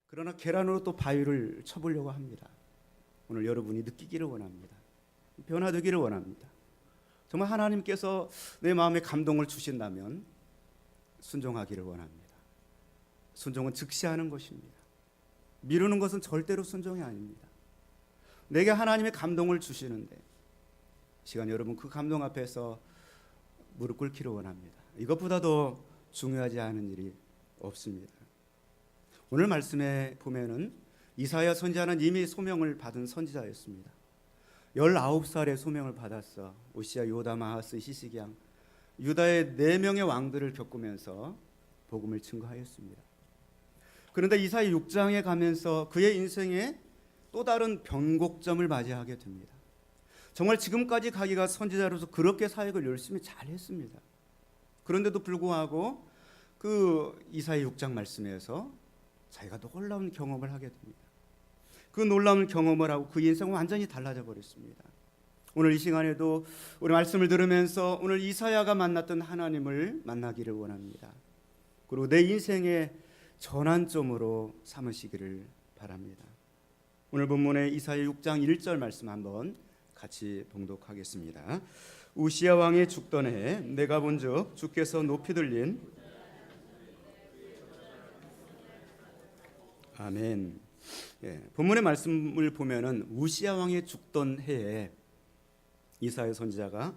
그러나 계란으로 또 바위를 쳐보려고 합니다. 오늘 여러분이 느끼기를 원합니다. 변화되기를 원합니다. 정말 하나님께서 내 마음에 감동을 주신다면 순종하기를 원합니다. 순종은 즉시 하는 것입니다. 미루는 것은 절대로 순종이 아닙니다. 내게 하나님의 감동을 주시는데 시간 여러분 그 감동 앞에서 무릎 꿇기를 원합니다. 이것보다 더 중요하지 않은 일이 없습니다. 오늘 말씀에 보면은 이사야 선지자는 이미 소명을 받은 선지자였습니다. 19살에 소명을 받았어. 오시아, 요담, 아하스, 히스기야 유다의 4명의 왕들을 겪으면서 복음을 증거하였습니다. 그런데 이사야 6장에 가면서 그의 인생에 또 다른 변곡점을 맞이하게 됩니다. 정말 지금까지 자기가 선지자로서 그렇게 사역을 열심히 잘했습니다. 그런데도 불구하고 그 이사야 6장 말씀에서 자기가 놀라운 경험을 하게 됩니다. 그 놀라운 경험을 하고 그 인생은 완전히 달라져 버렸습니다. 오늘 이 시간에도 우리 말씀을 들으면서 오늘 이사야가 만났던 하나님을 만나기를 원합니다. 그리고 내 인생의 전환점으로 삼으시기를 바랍니다. 오늘 본문의 이사야 6장 1절 말씀 한번 같이 봉독하겠습니다. 우시야 왕이 죽던 해에 내가 본즉 주께서 높이 들린 아멘. 본문의 말씀을 보면은 우시야 왕이 죽던 해에 이사야 선지자가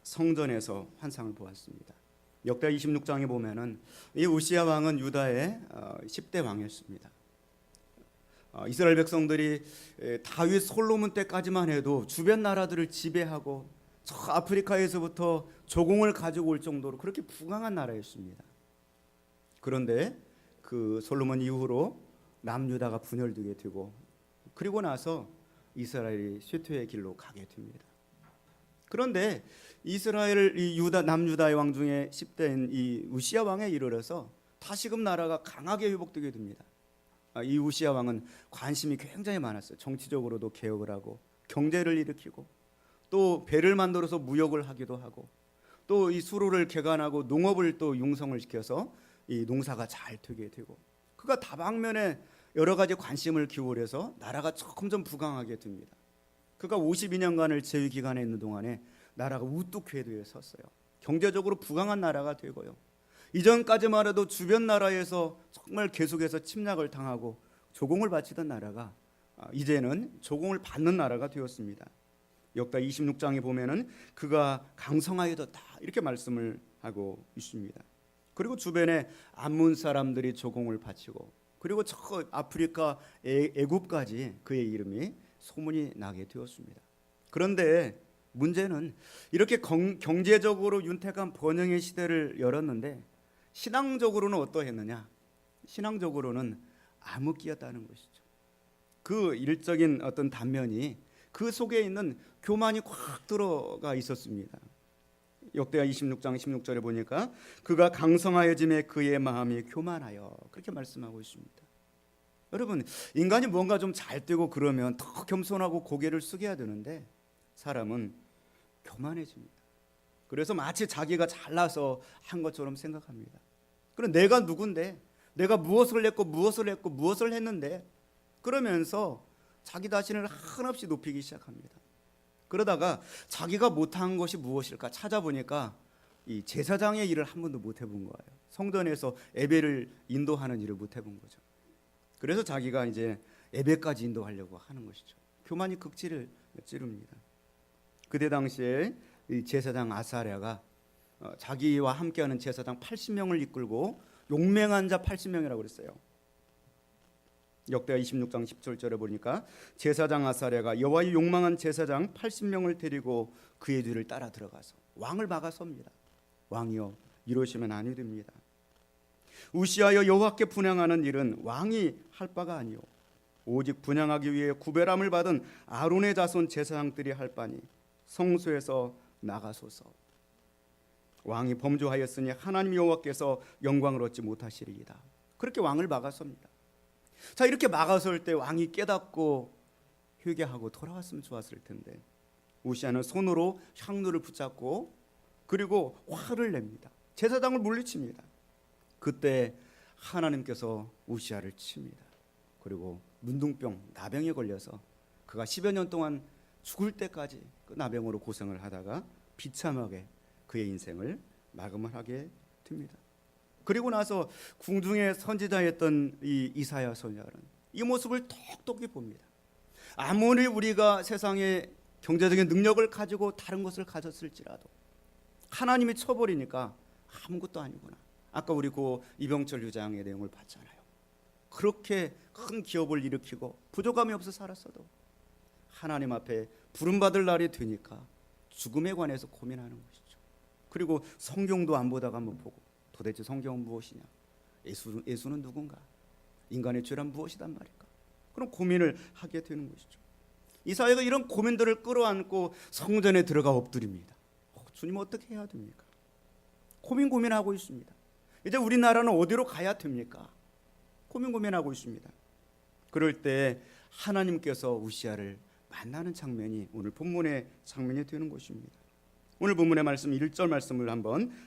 성전에서 환상을 보았습니다. 역대 26장에 보면은 이 우시야 왕은 유다의 10대 왕이었습니다. 이스라엘 백성들이 다윗 솔로몬 때까지만 해도 주변 나라들을 지배하고 저 아프리카에서부터 조공을 가지고 올 정도로 그렇게 부강한 나라였습니다. 그런데 그 솔로몬 이후로 남유다가 분열되게 되고 그리고 나서 이스라엘이 쇠퇴의 길로 가게 됩니다. 그런데 이스라엘 이 유다 남유다의 왕 중에 10대인 이 우시야 왕에 이르러서 다시금 나라가 강하게 회복되게 됩니다. 이 우시야 왕은 관심이 굉장히 많았어요. 정치적으로도 개혁을 하고 경제를 일으키고 또 배를 만들어서 무역을 하기도 하고 또 이 수로를 개간하고 농업을 또 융성을 시켜서 이 농사가 잘 되게 되고 그가 다방면에 여러 가지 관심을 기울여서 나라가 점점 부강하게 됩니다. 그가 52년간을 재위 기간에 있는 동안에 나라가 우뚝 궤도에 섰어요. 경제적으로 부강한 나라가 되고요. 이전까지만 해도 주변 나라에서 정말 계속해서 침략을 당하고 조공을 바치던 나라가 이제는 조공을 받는 나라가 되었습니다. 역대 26장에 보면은 그가 강성하여졌다 이렇게 말씀을 하고 있습니다. 그리고 주변에 암몬 사람들이 조공을 바치고 그리고 저 아프리카 애굽까지 그의 이름이 소문이 나게 되었습니다. 그런데 문제는 이렇게 경제적으로 윤택한 번영의 시대를 열었는데 신앙적으로는 어떠했느냐? 신앙적으로는 암흑기였다는 것이죠. 그 일적인 어떤 단면이 그 속에 있는 교만이 꽉 들어가 있었습니다. 역대하 26장 16절에 보니까 그가 강성하여짐에 그의 마음이 교만하여 그렇게 말씀하고 있습니다. 여러분 인간이 뭔가 좀 잘 되고 그러면 더 겸손하고 고개를 숙여야 되는데 사람은 교만해집니다. 그래서 마치 자기가 잘나서 한 것처럼 생각합니다. 그럼 내가 누군데 내가 무엇을 했고 무엇을 했고 무엇을 했는데 그러면서 자기 자신을 한없이 높이기 시작합니다. 그러다가 자기가 못한 것이 무엇일까 찾아보니까 이 제사장의 일을 한 번도 못 해본 거예요. 성전에서 예배를 인도하는 일을 못 해본 거죠. 그래서 자기가 이제 예배까지 인도하려고 하는 것이죠. 교만이 극치를 찌릅니다. 그때 당시에 이 제사장 아사랴가 자기와 함께하는 제사장 80명을 이끌고 용맹한 자 80명이라고 그랬어요. 역대하 26장 17절에 보니까 제사장 아사랴가 여호와의 용망한 제사장 80명을 데리고 그의 뒤를 따라 들어가서 왕을 막아섭니다. 왕이여 이러시면 아니 됩니다. 우시하여 여호와께 분향하는 일은 왕이 할 바가 아니요 오직 분향하기 위해 구별함을 받은 아론의 자손 제사장들이 할 바니 성소에서 나가소서. 왕이 범죄하였으니 하나님 여호와께서 영광을 얻지 못하시리이다. 그렇게 왕을 막아섭니다. 자, 이렇게 막아설 때 왕이 깨닫고 회개하고 돌아왔으면 좋았을 텐데 우시아는 손으로 향로를 붙잡고 그리고 화를 냅니다. 제사장을 물리칩니다. 그때 하나님께서 우시아를 칩니다. 그리고 문둥병, 나병에 걸려서 그가 10여 년 동안 죽을 때까지 그 나병으로 고생을 하다가 비참하게 그의 인생을 마감을 하게 됩니다. 그리고 나서 궁중의 선지자였던 이 이사야 선지자는 이 모습을 똑똑히 봅니다. 아무리 우리가 세상에 경제적인 능력을 가지고 다른 것을 가졌을지라도 하나님이 쳐버리니까 아무것도 아니구나. 아까 우리 그 이병철 유장의 내용을 봤잖아요. 그렇게 큰 기업을 일으키고 부족함이 없어 살았어도 하나님 앞에 부름받을 날이 되니까 죽음에 관해서 고민하는 것이죠. 그리고 성경도 안 보다가 한번 보고 도대체 성경은 무엇이냐? 예수는 누군가? 인간의 죄란 무엇이단 말일까? 그런 고민을 하게 되는 것이죠. 이사야가 이런 고민들을 끌어안고 성전에 들어가 엎드립니다. 주님 어떻게 해야 됩니까? 고민하고 있습니다. 이제 우리나라는 어디로 가야 됩니까? 고민하고 있습니다. 그럴 때 하나님께서 우시야를 만나는 장면이 오늘 본문의 장면이 되는 것입니다. 오늘 본문의 말씀 1절 말씀을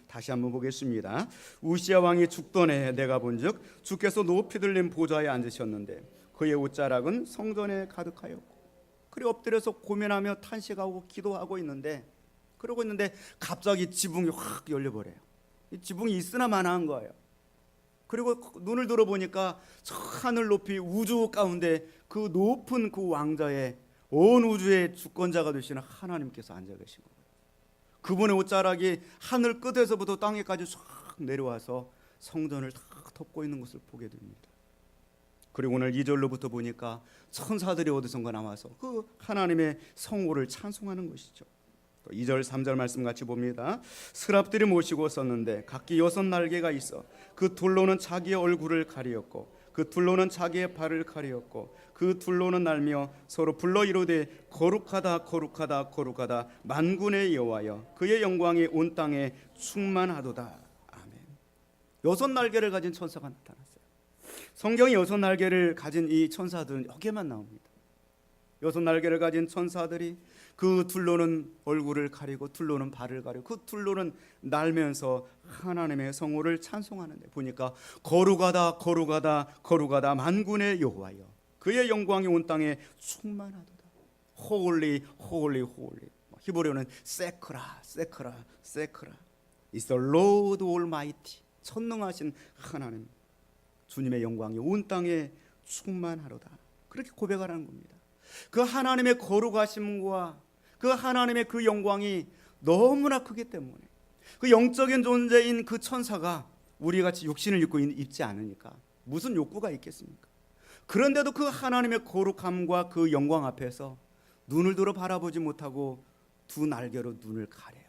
다시 한번 보겠습니다. 우시야 왕이 죽던 해에 내가 본즉 주께서 높이 들린 보좌에 앉으셨는데 그의 옷자락은 성전에 가득하였고 그리고 엎드려서 고민하며 탄식하고 기도하고 있는데 그러고 있는데 갑자기 지붕이 확 열려버려요. 이 지붕이 있으나 마나한 거예요. 그리고 눈을 들어보니까 저 하늘 높이 우주 가운데 그 높은 그 왕자에 온 우주의 주권자가 되시는 하나님께서 앉아 계신 거예요. 그분의 옷자락이 하늘 끝에서부터 땅에까지 쫙 내려와서 성전을 다 덮고 있는 것을 보게 됩니다. 그리고 오늘 2절로부터 보니까 천사들이 어디선가 나와서 그 하나님의 성호를 찬송하는 것이죠. 또 2절 3절 말씀 같이 봅니다. 스랍들이 모시고 섰는데 각기 6날개가 있어 그 둘로는 자기의 얼굴을 가리었고 그 둘로는 자기의 발을 가리었고 그 둘로는 날며 서로 불러 이르되 거룩하다 거룩하다 거룩하다 만군의 여호와여 그의 영광이 온 땅에 충만하도다. 아멘. 6날개를 가진 천사가 나타났어요. 성경이 6날개를 가진 이 천사들은 여기에만 나옵니다. 6날개를 가진 천사들이 그 둘로는 얼굴을 가리고 둘로는 발을 가리고 그 둘로는 날면서 하나님의 성호를 찬송하는데 보니까 거룩하다 거룩하다 거룩하다 만군의 여호와여 그의 영광이 온 땅에 충만하도다. Holy holy holy. 히브리어는 세크라 세크라 세크라. It's the Lord Almighty. 천능하신 하나님 주님의 영광이 온 땅에 충만하로다. 그렇게 고백하라는 겁니다. 그 하나님의 거룩하심과 그 하나님의 그 영광이 너무나 크기 때문에 그 영적인 존재인 그 천사가 우리같이 육신을 입지 않으니까 무슨 욕구가 있겠습니까? 그런데도 그 하나님의 거룩함과 그 영광 앞에서 눈을 들어 바라보지 못하고 두 날개로 눈을 가려요.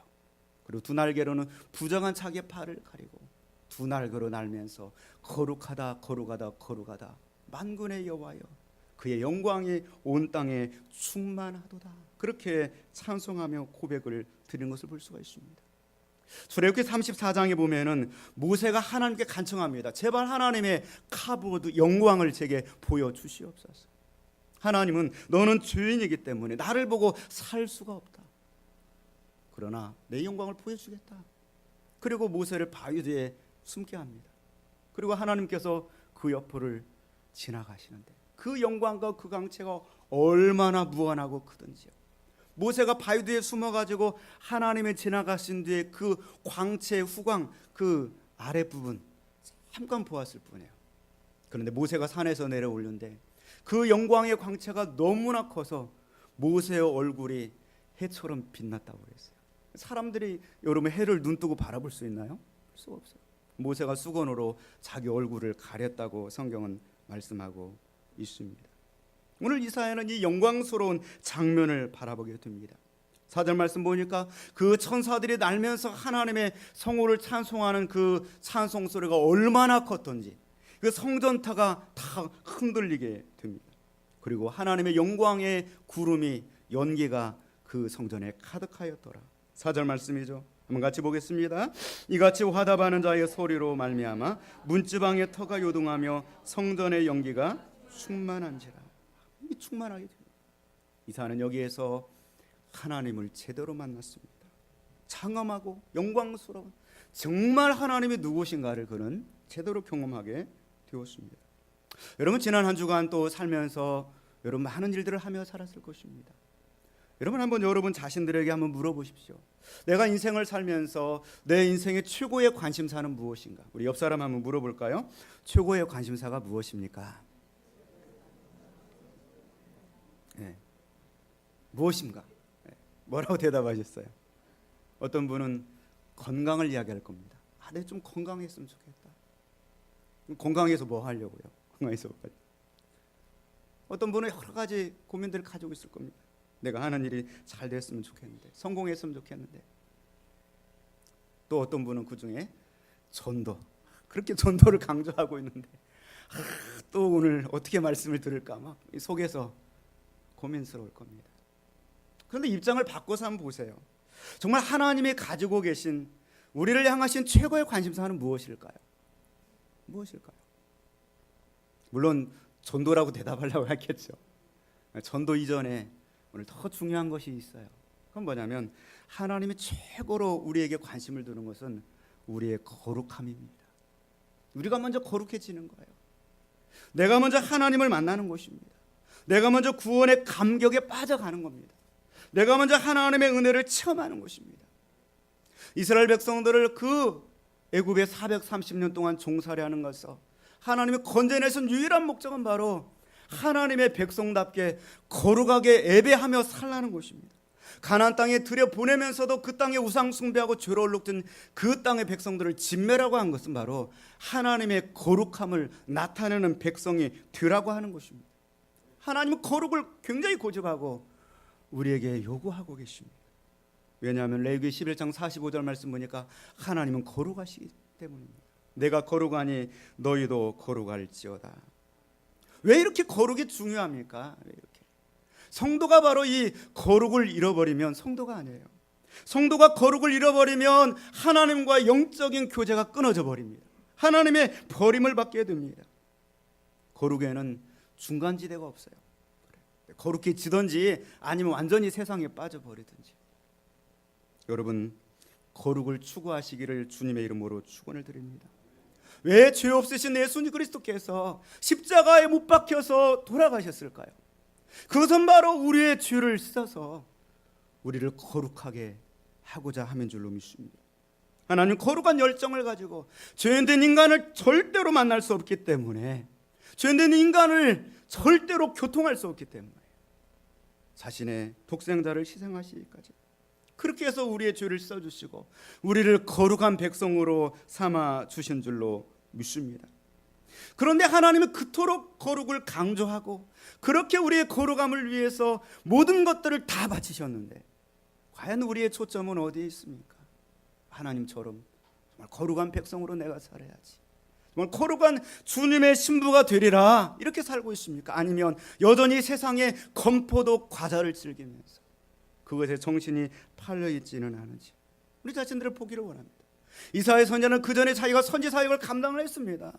그리고 두 날개로는 부정한 자기의 팔을 가리고 두 날개로 날면서 거룩하다 거룩하다 거룩하다 만군의 여호와여 그의 영광이 온 땅에 충만하도다. 그렇게 찬송하며 고백을 드리는 것을 볼 수가 있습니다. 출애굽기 34장에 보면은 모세가 하나님께 간청합니다. 제발 하나님의 카보드 영광을 제게 보여주시옵소서. 하나님은 너는 죄인이기 때문에 나를 보고 살 수가 없다. 그러나 내 영광을 보여주겠다. 그리고 모세를 바위 뒤에 숨게 합니다. 그리고 하나님께서 그 옆을 지나가시는데 그 영광과 그 강체가 얼마나 무한하고 크든지요. 모세가 바위 뒤에 숨어가지고 하나님의 지나가신 뒤에 그 광채의 후광 그 아랫부분 잠깐 보았을 뿐이에요. 그런데 모세가 산에서 내려오는데 그 영광의 광채가 너무나 커서 모세의 얼굴이 해처럼 빛났다고 그랬어요. 사람들이 여름에 해를 눈뜨고 바라볼 수 있나요? 볼 수가 없어요. 모세가 수건으로 자기 얼굴을 가렸다고 성경은 말씀하고 있습니다. 오늘 이사야는 이 영광스러운 장면을 바라보게 됩니다. 4절 말씀 보니까 그 천사들이 날면서 하나님의 성호를 찬송하는 그 찬송 소리가 얼마나 컸던지 그 성전타가 다 흔들리게 됩니다. 그리고 하나님의 영광의 구름이 연기가 그 성전에 가득하였더라. 4절 말씀이죠. 한번 같이 보겠습니다. 이같이 화답하는 자의 소리로 말미암아 문지방의 터가 요동하며 성전의 연기가 충만한지라. 이 충만하게 돼요. 이사야는 여기에서 하나님을 제대로 만났습니다. 장엄하고 영광스러운 정말 하나님이 누구신가를 그는 제대로 경험하게 되었습니다. 여러분 지난 한 주간 또 살면서 여러분 많은 일들을 하며 살았을 것입니다. 여러분 한번 여러분 자신들에게 한번 물어보십시오. 내가 인생을 살면서 내 인생의 최고의 관심사는 무엇인가? 우리 옆 사람 한번 물어볼까요? 최고의 관심사가 무엇입니까? 네. 무엇인가? 네. 뭐라고 대답하셨어요? 어떤 분은 건강을 이야기할 겁니다. 내가 좀 건강했으면 좋겠다. 건강해서 뭐 하려고요? 건강해서 뭐 하려고. 어떤 분은 여러 가지 고민들을 가지고 있을 겁니다. 내가 하는 일이 잘 됐으면 좋겠는데, 성공했으면 좋겠는데. 또 어떤 분은 그 중에 전도, 그렇게 전도를 강조하고 있는데 또 오늘 어떻게 말씀을 들을까 막 속에서 고민스러울 겁니다. 그런데 입장을 바꿔서 한번 보세요. 정말 하나님이 가지고 계신 우리를 향하신 최고의 관심사는 무엇일까요? 무엇일까요? 물론 전도라고 대답하려고 했겠죠. 전도 이전에 오늘 더 중요한 것이 있어요. 그건 뭐냐면 하나님이 최고로 우리에게 관심을 두는 것은 우리의 거룩함입니다. 우리가 먼저 거룩해지는 거예요. 내가 먼저 하나님을 만나는 것입니다. 내가 먼저 구원의 감격에 빠져가는 겁니다. 내가 먼저 하나님의 은혜를 체험하는 것입니다. 이스라엘 백성들을 그 애굽에 430년 동안 종살이하는 것에서 하나님이 건져내신 유일한 목적은 바로 하나님의 백성답게 거룩하게 예배하며 살라는 것입니다. 가나안 땅에 들여보내면서도 그 땅에 우상 숭배하고 죄로 얼룩진 그 땅의 백성들을 진멸하고 한 것은 바로 하나님의 거룩함을 나타내는 백성이 되라고 하는 것입니다. 하나님은 거룩을 굉장히 고집하고 우리에게 요구하고 계십니다. 왜냐하면 레위기 11장 45절 말씀 보니까 하나님은 거룩하시기 때문입니다. 내가 거룩하니 너희도 거룩할지어다. 왜 이렇게 거룩이 중요합니까? 왜 이렇게? 성도가 바로 이 거룩을 잃어버리면 성도가 아니에요. 성도가 거룩을 잃어버리면 하나님과 영적인 교제가 끊어져 버립니다. 하나님의 버림을 받게 됩니다. 거룩에는 중간지대가 없어요. 거룩해지든지 아니면 완전히 세상에 빠져버리든지. 여러분 거룩을 추구하시기를 주님의 이름으로 축원을 드립니다. 왜 죄 없으신 예수 그리스도께서 십자가에 못 박혀서 돌아가셨을까요? 그것은 바로 우리의 죄를 씻어서 우리를 거룩하게 하고자 하는 줄로 믿습니다. 하나님 거룩한 열정을 가지고 죄인된 인간을 절대로 만날 수 없기 때문에, 죄인된 인간을 절대로 교통할 수 없기 때문에 자신의 독생자를 희생하시기까지 그렇게 해서 우리의 죄를 씻어주시고 우리를 거룩한 백성으로 삼아 주신 줄로 믿습니다. 그런데 하나님은 그토록 거룩을 강조하고 그렇게 우리의 거룩함을 위해서 모든 것들을 다 바치셨는데 과연 우리의 초점은 어디에 있습니까? 하나님처럼 정말 거룩한 백성으로 내가 살아야지, 정말 거룩한 주님의 신부가 되리라 이렇게 살고 있습니까? 아니면 여전히 세상의 건포도 과자를 즐기면서 그것에 정신이 팔려 있지는 않은지 우리 자신들을 보기를 원합니다. 이사야 선지자는 그 전에 자기가 선지 사역을 감당을 했습니다.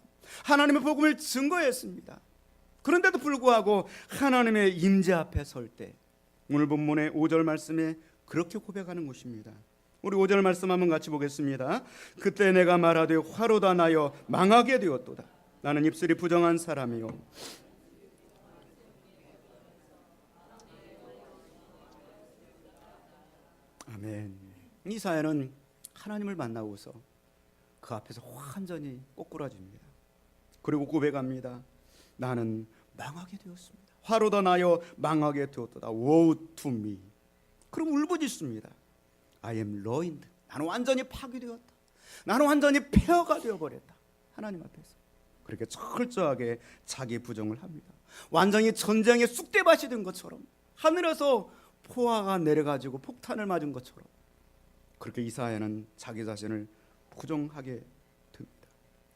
하나님의 복음을 증거했습니다. 그런데도 불구하고 하나님의 임재 앞에 설 때 오늘 본문의 5절 말씀에 그렇게 고백하는 것입니다. 우리 5절 말씀 한번 같이 보겠습니다. 그때 내가 말하되 화로다 나여 망하게 되었도다. 나는 입술이 부정한 사람이요 아멘. 이사야는 하나님을 만나고서 그 앞에서 완전히 꼬꾸라집니다. 그리고 고백합니다. 나는 망하게 되었습니다. 화로다 나여 망하게 되었도다. Woe to me. 그럼 울부짖습니다. I am ruined. 나는 완전히 파괴되었다. 나는 완전히 폐허가 되어버렸다. 하나님 앞에서 그렇게 철저하게 자기 부정을 합니다. 완전히 전쟁의 쑥대밭이 된 것처럼, 하늘에서 포화가 내려가지고 폭탄을 맞은 것처럼 그렇게 이사야는 자기 자신을 부정하게 됩니다.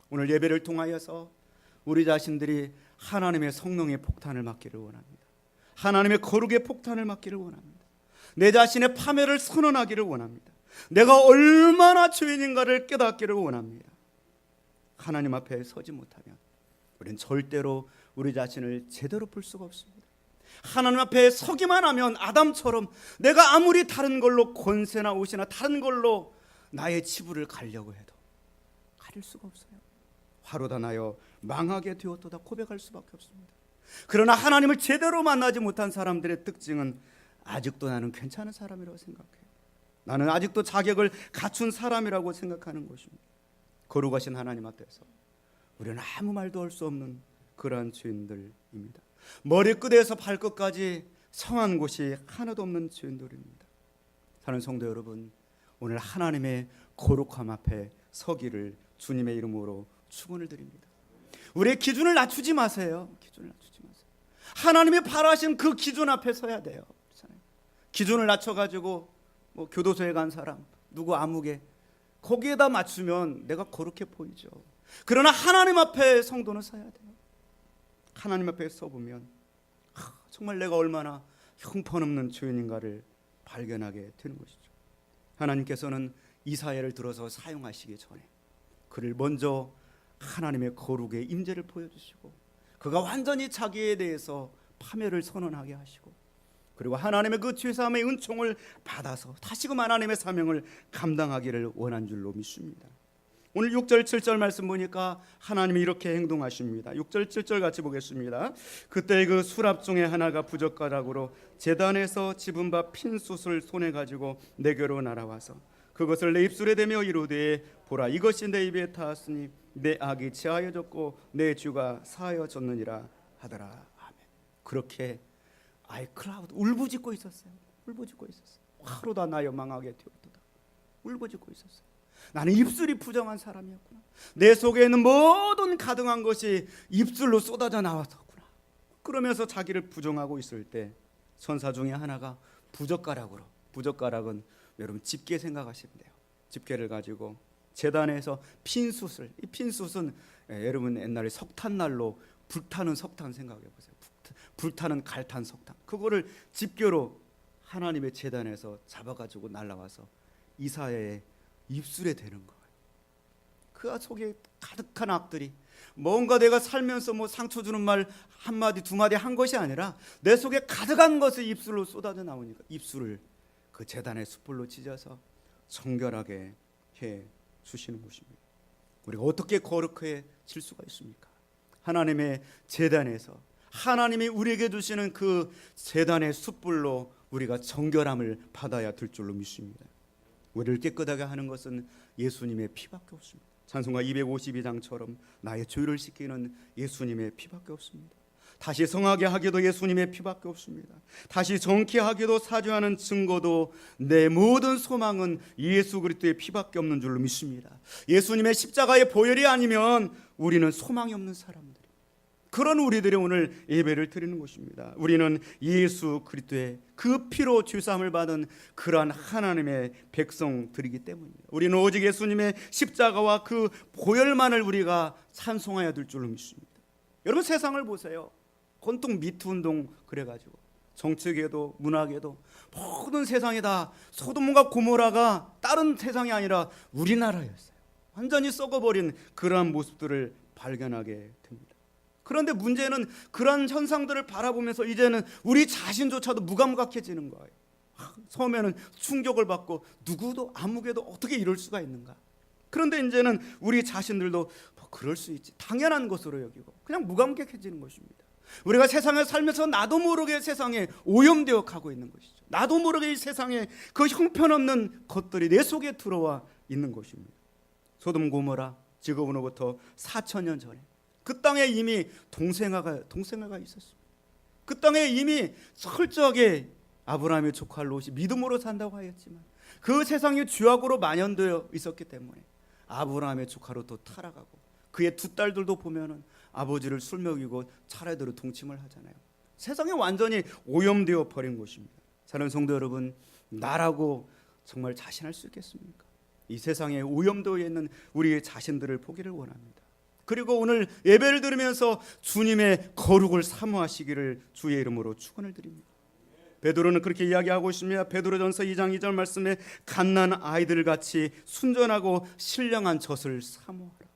오늘 예배를 통하여서 우리 자신들이 하나님의 성령의 폭탄을 맞기를 원합니다. 하나님의 거룩의 폭탄을 맞기를 원합니다. 내 자신의 파멸을 선언하기를 원합니다. 내가 얼마나 죄인인가를 깨닫기를 원합니다. 하나님 앞에 서지 못하면 우리는 절대로 우리 자신을 제대로 볼 수가 없습니다. 하나님 앞에 서기만 하면 아담처럼 내가 아무리 다른 걸로 권세나 옷이나 다른 걸로 나의 치부를 가리려고 해도 가릴 수가 없어요. 화로다 나여 망하게 되었도다 고백할 수밖에 없습니다. 그러나 하나님을 제대로 만나지 못한 사람들의 특징은 아직도 나는 괜찮은 사람이라고 생각해요. 나는 아직도 자격을 갖춘 사람이라고 생각하는 것입니다. 거룩하신 하나님 앞에서 우리는 아무 말도 할 수 없는 그러한 죄인들입니다. 머리끝에서 발끝까지 성한 곳이 하나도 없는 죄인들입니다. 사랑하는 성도 여러분, 오늘 하나님의 거룩함 앞에 서기를 주님의 이름으로 축원을 드립니다. 우리의 기준을 낮추지 마세요. 기준을 낮추지 마세요. 하나님이 바라신 그 기준 앞에 서야 돼요. 기준을 낮춰가지고 뭐 교도소에 간 사람, 누구 아무개 거기에다 맞추면 내가 거룩해 보이죠. 그러나 하나님 앞에 성도는 서야 돼요. 하나님 앞에 서보면 정말 내가 얼마나 형편없는 죄인인가를 발견하게 되는 것이죠. 하나님께서는 이사야를 들어서 사용하시기 전에 그를 먼저 하나님의 거룩의 임재를 보여주시고 그가 완전히 자기에 대해서 파멸을 선언하게 하시고 그리고 하나님의 그 죄사함의 은총을 받아서 다시금 하나님의 사명을 감당하기를 원한 줄로 믿습니다. 오늘 6절 7절 말씀 보니까 하나님이 이렇게 행동하십니다. 6절 7절 같이 보겠습니다. 그때 그 수랍 중에 하나가 부젓가락으로 제단에서 집은 바 핀 숯을 손에 가지고 내게로 날아와서 그것을 내 입술에 대며 이르되 보라 이것이 내 입에 닿았으니 내 악이 제하여졌고 내 죄가 사하여졌느니라 하더라. 아멘. 그렇게 아이클라우드 울부짖고 있었어요. 울부짖고 있었어요. 하루다 나여 망하게 되었도다. 울부짖고 있었어요. 나는 입술이 부정한 사람이었구나. 내 속에 있는 모든 가증한 것이 입술로 쏟아져 나왔었구나. 그러면서 자기를 부정하고 있을 때 천사 중에 하나가 부젓가락은 여러분 집게 생각하시면 돼요. 집게를 가지고 제단에서 핀숯을, 이 핀숯은 여러분 옛날에 석탄난로 불타는 석탄 생각해 보세요. 불타는 갈탄 석탄, 그거를 집게로 하나님의 제단에서 잡아가지고 날라와서 이사야의 입술에 대는 거예요. 그 속에 가득한 악들이 뭔가 내가 살면서 뭐 상처 주는 말 한마디 두마디 한 것이 아니라 내 속에 가득한 것이 입술로 쏟아져 나오니까 입술을 그 제단의 숯불로 찢어서 정결하게 해 주시는 것입니다. 우리가 어떻게 거룩해질 수가 있습니까? 하나님의 제단에서 하나님이 우리에게 주시는 그 제단의 숯불로 우리가 정결함을 받아야 될 줄로 믿습니다. 우리를 깨끗하게 하는 것은 예수님의 피밖에 없습니다. 찬송가 252장처럼 나의 죄를 씻기는 예수님의 피밖에 없습니다. 다시 성하게 하기도 예수님의 피밖에 없습니다. 다시 정케하기도 사죄하는 증거도 내 모든 소망은 예수 그리스도의 피밖에 없는 줄로 믿습니다. 예수님의 십자가의 보혈이 아니면 우리는 소망이 없는 사람들. 그런 우리들이 오늘 예배를 드리는 것입니다. 우리는 예수 그리스도의 그 피로 죄사함을 받은 그러한 하나님의 백성들이기 때문입니다. 우리는 오직 예수님의 십자가와 그 보혈만을 우리가 찬송해야 될 줄로 믿습니다. 여러분 세상을 보세요. 온통 미투 운동 그래가지고 정치계도 문화계도 모든 세상이 다 소돔과 고모라가 다른 세상이 아니라 우리나라였어요. 완전히 썩어버린 그러한 모습들을 발견하게 됩니다. 그런데 문제는 그런 현상들을 바라보면서 이제는 우리 자신조차도 무감각해지는 거예요. 처음에는 충격을 받고 누구도 아무개도 어떻게 이럴 수가 있는가. 그런데 이제는 우리 자신들도 뭐 그럴 수 있지 당연한 것으로 여기고 그냥 무감각해지는 것입니다. 우리가 세상에 살면서 나도 모르게 세상에 오염되어 가고 있는 것이죠. 나도 모르게 이 세상에 그 형편없는 것들이 내 속에 들어와 있는 것입니다. 소돔 고모라 지금으로부터 4,000년 전에 그 땅에 이미 동생아가 있었습니다. 그 땅에 이미 철저하게 아브라함의 조카 롯이 믿음으로 산다고 하였지만 그 세상이 죄악으로 만연되어 있었기 때문에 아브라함의 조카 롯도 타락하고 그의 두 딸들도 보면은 아버지를 술 먹이고 차례대로 동침을 하잖아요. 세상이 완전히 오염되어 버린 것입니다. 사랑하는 성도 여러분, 나라고 정말 자신할 수 있겠습니까? 이 세상에 오염되어 있는 우리 자신들을 보기를 원합니다. 그리고 오늘 예배를 들으면서 주님의 거룩을 사모하시기를 주의 이름으로 축원을 드립니다. 베드로는 그렇게 이야기하고 있습니다. 베드로전서 2장 2절 말씀에 갓난 아이들같이 순전하고 신령한 젖을 사모하라.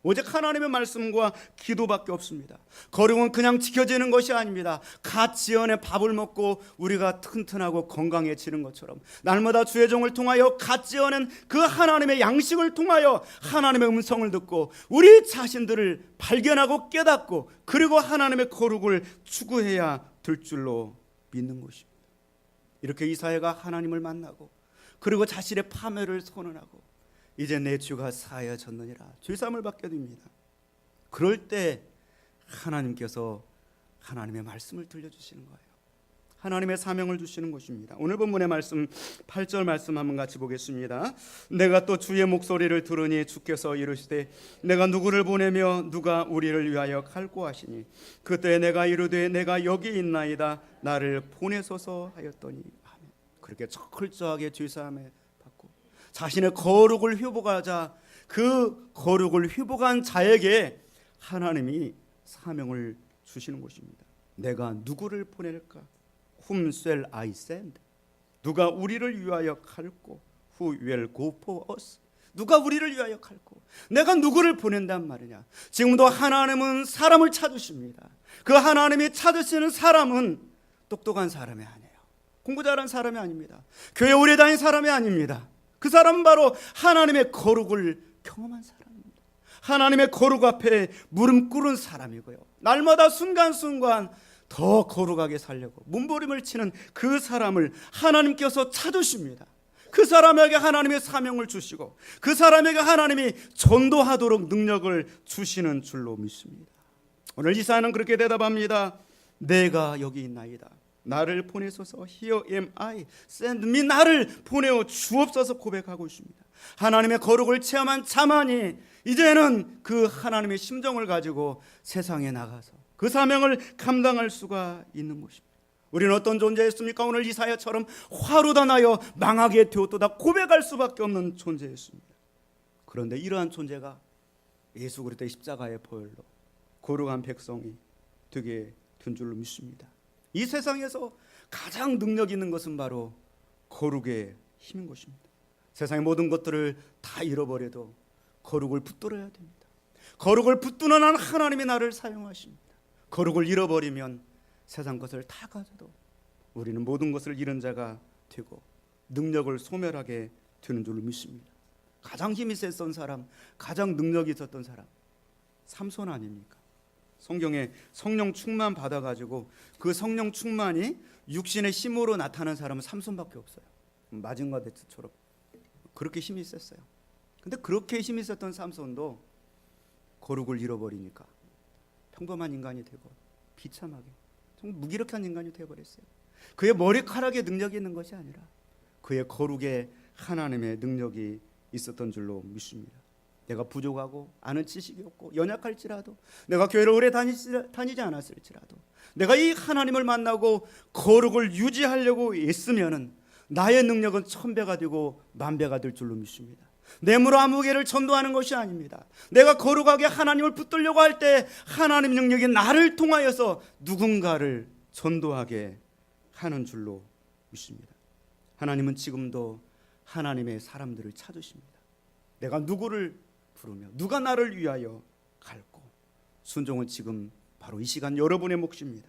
오직 하나님의 말씀과 기도밖에 없습니다. 거룩은 그냥 지켜지는 것이 아닙니다. 갓 지어낸 밥을 먹고 우리가 튼튼하고 건강해지는 것처럼 날마다 주의 종을 통하여 갓 지어낸 그 하나님의 양식을 통하여 하나님의 음성을 듣고 우리 자신들을 발견하고 깨닫고 그리고 하나님의 거룩을 추구해야 될 줄로 믿는 것입니다. 이렇게 이사야가 하나님을 만나고 그리고 자신의 파멸을 선언하고 이제 내 주가 사하여졌느니라 죄사함을 받게 됩니다. 그럴 때 하나님께서 하나님의 말씀을 들려주시는 거예요. 하나님의 사명을 주시는 것입니다. 오늘 본문의 말씀 8절 말씀 한번 같이 보겠습니다. 내가 또 주의 목소리를 들으니 주께서 이르시되 내가 누구를 보내며 누가 우리를 위하여 갈고 하시니 그때 내가 이르되 내가 여기 있나이다 나를 보내소서 하였더니 아멘. 그렇게 철저하게 죄사함에 받고 자신의 거룩을 회복하자 그 거룩을 회복한 자에게 하나님이 사명을 주시는 것입니다. 내가 누구를 보낼까? Whom shall I send? 누가 우리를 위하여 갈고? Who will go for us? 누가 우리를 위하여 갈고? 내가 누구를 보낸단 말이냐? 지금도 하나님은 사람을 찾으십니다. 그 하나님이 찾으시는 사람은 똑똑한 사람이 아니에요. 공부 잘한 사람이 아닙니다. 교회 오래 다닌 사람이 아닙니다. 그 사람은 바로 하나님의 거룩을 경험한 사람입니다. 하나님의 거룩 앞에 무릎 꿇은 사람이고요. 날마다 순간순간 더 거룩하게 살려고 몸부림을 치는 그 사람을 하나님께서 찾으십니다. 그 사람에게 하나님의 사명을 주시고 그 사람에게 하나님이 전도하도록 능력을 주시는 줄로 믿습니다. 오늘 이사야는 그렇게 대답합니다. 내가 여기 있나이다. 나를 보내소서. Here am I. Send me. 나를 보내어 주옵소서 고백하고 있습니다. 하나님의 거룩을 체험한 자만이 이제는 그 하나님의 심정을 가지고 세상에 나가서 그 사명을 감당할 수가 있는 것입니다. 우리는 어떤 존재였습니까? 오늘 이사야처럼 화로다 나여 망하게 되었도다 고백할 수밖에 없는 존재였습니다. 그런데 이러한 존재가 예수 그리스도의 십자가의 보혈로 거룩한 백성이 되게 된 줄로 믿습니다. 이 세상에서 가장 능력 있는 것은 바로 거룩의 힘인 것입니다. 세상의 모든 것들을 다 잃어버려도 거룩을 붙들어야 됩니다. 거룩을 붙드는 한 하나님이 나를 사용하십니다. 거룩을 잃어버리면 세상 것을 다 가져도 우리는 모든 것을 잃은 자가 되고 능력을 소멸하게 되는 줄로 믿습니다. 가장 힘이 셌던 사람, 가장 능력이 있었던 사람 삼손 아닙니까? 성경에 성령 충만 받아가지고 그 성령 충만이 육신의 힘으로 나타난 사람은 삼손밖에 없어요. 마징과 대처럼 그렇게 힘이 셌어요. 근데 그렇게 힘이 셌던 삼손도 거룩을 잃어버리니까 평범한 인간이 되고 비참하게 정말 무기력한 인간이 되어버렸어요. 그의 머리카락에 능력이 있는 것이 아니라 그의 거룩에 하나님의 능력이 있었던 줄로 믿습니다. 내가 부족하고 아는 지식이 없고 연약할지라도 내가 교회를 오래 다니지 않았을지라도 내가 이 하나님을 만나고 거룩을 유지하려고 애쓰면은 나의 능력은 1000배가 되고 10,000배가 될 줄로 믿습니다. 뇌물 아무개를 전도하는 것이 아닙니다. 내가 거룩하게 하나님을 붙들려고 할 때 하나님 능력이 나를 통하여서 누군가를 전도하게 하는 줄로 믿습니다. 하나님은 지금도 하나님의 사람들을 찾으십니다. 내가 누구를 부르며 누가 나를 위하여 갈고 순종은 지금 바로 이 시간 여러분의 몫입니다.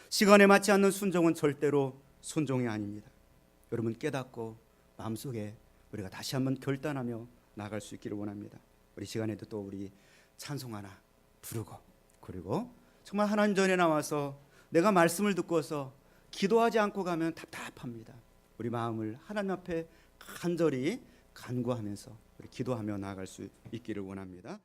시간에 맞지 않는 순종은 절대로 순종이 아닙니다. 여러분 깨닫고 마음속에 우리가 다시 한번 결단하며 나갈 수 있기를 원합니다. 우리 시간에도 또 우리 찬송 하나 부르고 그리고 정말 하나님 전에 나와서 내가 말씀을 듣고서 기도하지 않고 가면 답답합니다. 우리 마음을 하나님 앞에 간절히 간구하면서 우리 기도하며 나아갈 수 있기를 원합니다.